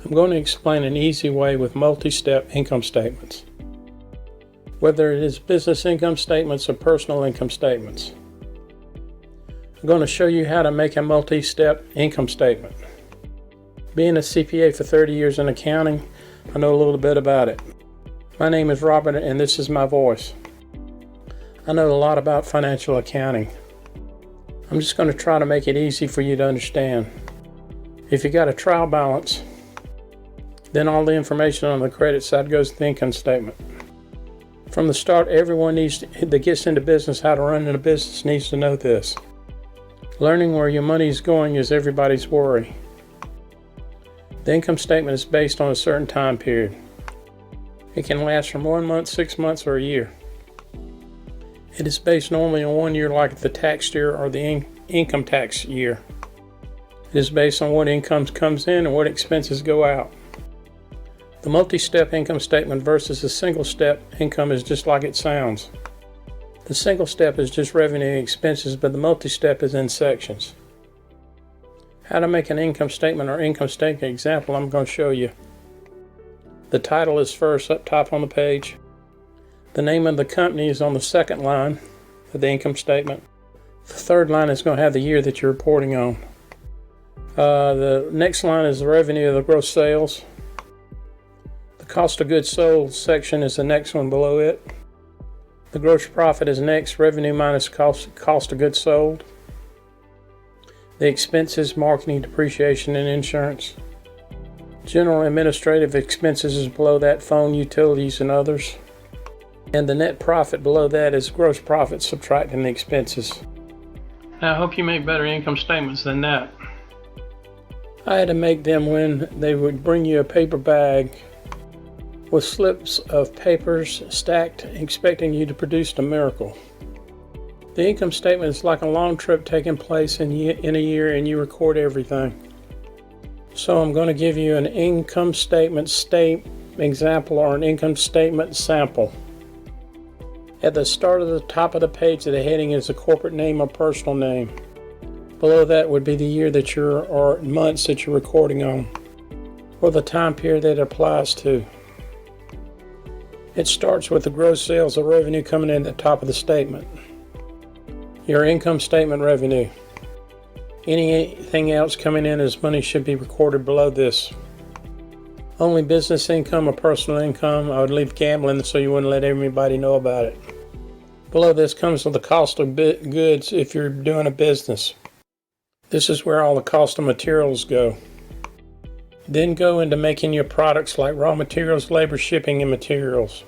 I'm going to explain an easy way with multi-step income statements, whether it is business income statements or personal income statements. I'm going to show you how to make a multi-step income statement. Being a CPA for 30 years in accounting, I know a little bit about it. My name is Robert and this is my voice. I know a lot about financial accounting. I'm just going to try to make it easy for you to understand. If you got a trial balance, then all the information on the credit side goes to the income statement. From the start, everyone that gets into business, how to run a business, needs to know this. Learning where your money is going is everybody's worry. The income statement is based on a certain time period. It can last from 1 month, 6 months, or a year. It is based normally on 1 year, like the tax year or the income tax year. It is based on what income comes in and what expenses go out. The multi-step income statement versus a single-step income is just like it sounds. The single step is just revenue and expenses, but the multi-step is in sections. How to make an income statement or income statement example I'm going to show you. The title is first up top on the page. The name of the company is on the second line of the income statement. The third line is going to have the year that you're reporting on. The next line is the revenue of the gross sales. The cost of goods sold section is the next one below it. The gross profit is next, revenue minus cost of goods sold. The expenses, marketing, depreciation, and insurance. General administrative expenses is below that, phone, utilities, and others. And the net profit below that is gross profit subtracting the expenses. Now, I hope you make better income statements than that. I had to make them when they would bring you a paper bag with slips of papers stacked, expecting you to produce a miracle. The income statement is like a long trip taking place in a year, and you record everything. So I'm going to give you an income statement example or an income statement sample. At the start of the top of the page, the heading is a corporate name or personal name. Below that would be the year that or months that you're recording on, or the time period that it applies to. It starts with the gross sales or revenue coming in at the top of the statement. Your income statement revenue. Anything else coming in as money should be recorded below this. Only business income or personal income, I would leave gambling so you wouldn't let everybody know about it. Below this comes with the cost of goods if you're doing a business. This is where all the cost of materials go. Then go into making your products like raw materials, labor, shipping, and materials.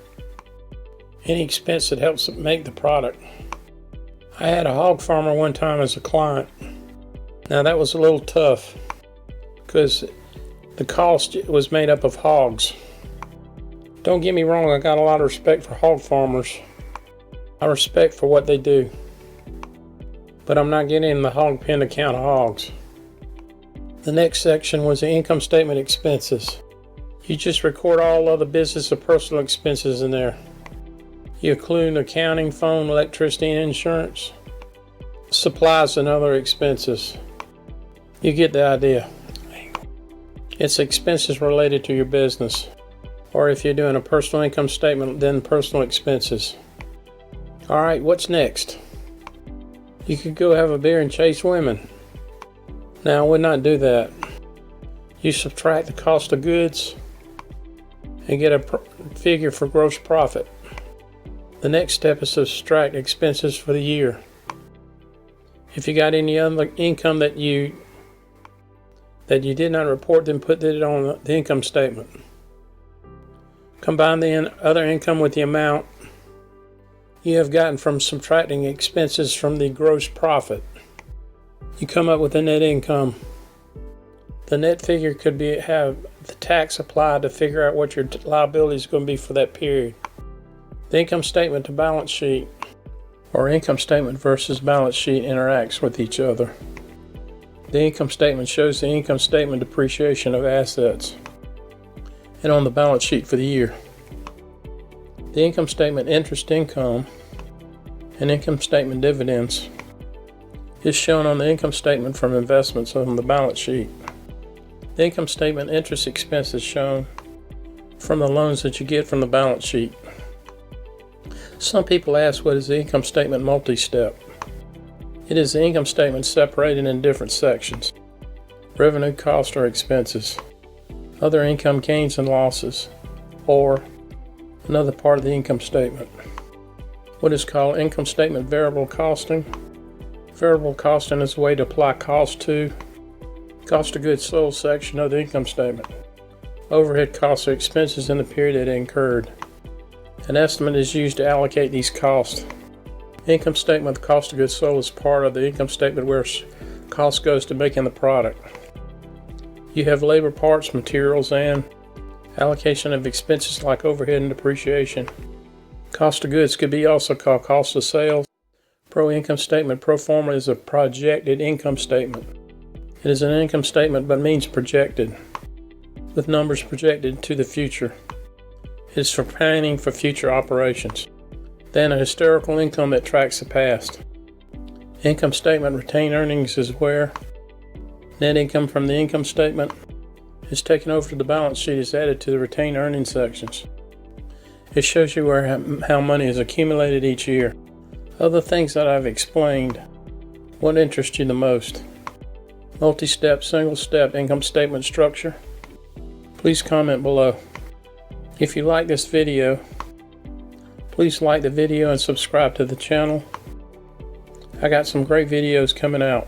Any expense that helps make the product. I had a hog farmer one time as a client. Now that was a little tough because the cost was made up of hogs. Don't get me wrong, I got a lot of respect for hog farmers. I respect for what they do. But I'm not getting in the hog pen to count hogs. The next section was the income statement expenses. You just record all other business or personal expenses in there. You include accounting, phone, electricity, and insurance, supplies, and other expenses. You get the idea. It's expenses related to your business. Or if you're doing a personal income statement, then personal expenses. Alright, what's next? You could go have a beer and chase women. Now, I would not do that. You subtract the cost of goods and get a figure for gross profit. The next step is to subtract expenses for the year. If you got any other income that you did not report, then put it on the income statement. Combine the other income with the amount you have gotten from subtracting expenses from the gross profit. You come up with a net income. The net figure could have the tax applied to figure out what your liability is going to be for that period. The income statement to balance sheet, or income statement versus balance sheet, interacts with each other. The income statement shows the income statement depreciation of assets, and on the balance sheet for the year. The income statement interest income and income statement dividends is shown on the income statement from investments on the balance sheet. The income statement interest expense is shown from the loans that you get from the balance sheet. Some people ask, what is the income statement multi-step? It is the income statement separated in different sections: revenue, cost, or expenses, other income, gains and losses, or another part of the income statement. What is called income statement variable costing. Variable costing is a way to apply cost to cost of goods sold section of the income statement. Overhead costs or expenses in the period it incurred. An estimate is used to allocate these costs. Income statement with cost of goods sold is part of the income statement where cost goes to making the product. You have labor, parts, materials, and allocation of expenses like overhead and depreciation. Cost of goods could be also called cost of sales. Statement Pro Forma is a projected income statement. It is an income statement but means projected, with numbers projected to the future. It is for planning for future operations. Then a historical income that tracks the past. Income statement retained earnings is where net income from the income statement is taken over to the balance sheet is added to the retained earnings sections. It shows you how money is accumulated each year. Of the things that I've explained, what interests you the most? Multi-step, single-step income statement structure? Please comment below. If you like this video, please like the video and subscribe to the channel. I got some great videos coming out.